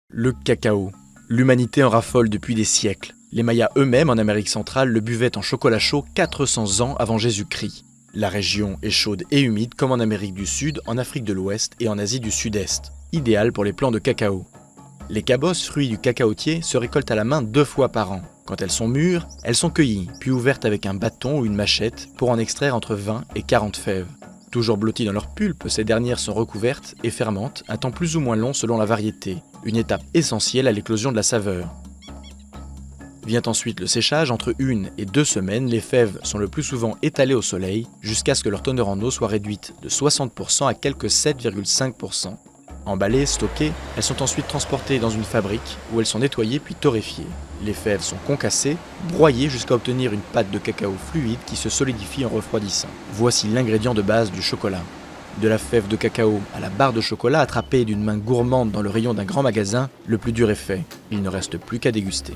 Le cacao. L'humanité en raffole depuis des siècles. Les Mayas eux-mêmes, en Amérique centrale, le buvaient en chocolat chaud 400 ans avant Jésus-Christ. La région est chaude et humide comme en Amérique du Sud, en Afrique de l'Ouest et en Asie du Sud-Est, idéal pour les plants de cacao. Les cabosses, fruits du cacaotier, se récoltent à la main 2 fois par an. Quand elles sont mûres, elles sont cueillies, puis ouvertes avec un bâton ou une machette pour en extraire entre 20 et 40 fèves. Toujours blotties dans leur pulpe, ces dernières sont recouvertes et fermentent un temps plus ou moins long selon la variété, une étape essentielle à l'éclosion de la saveur. Vient ensuite le séchage. Entre 1 et 2 semaines, les fèves sont le plus souvent étalées au soleil jusqu'à ce que leur teneur en eau soit réduite de 60% à quelques 7,5%. Emballées, stockées, elles sont ensuite transportées dans une fabrique où elles sont nettoyées puis torréfiées. Les fèves sont concassées, broyées jusqu'à obtenir une pâte de cacao fluide qui se solidifie en refroidissant. Voici l'ingrédient de base du chocolat. De la fève de cacao à la barre de chocolat attrapée d'une main gourmande dans le rayon d'un grand magasin, le plus dur est fait. Il ne reste plus qu'à déguster.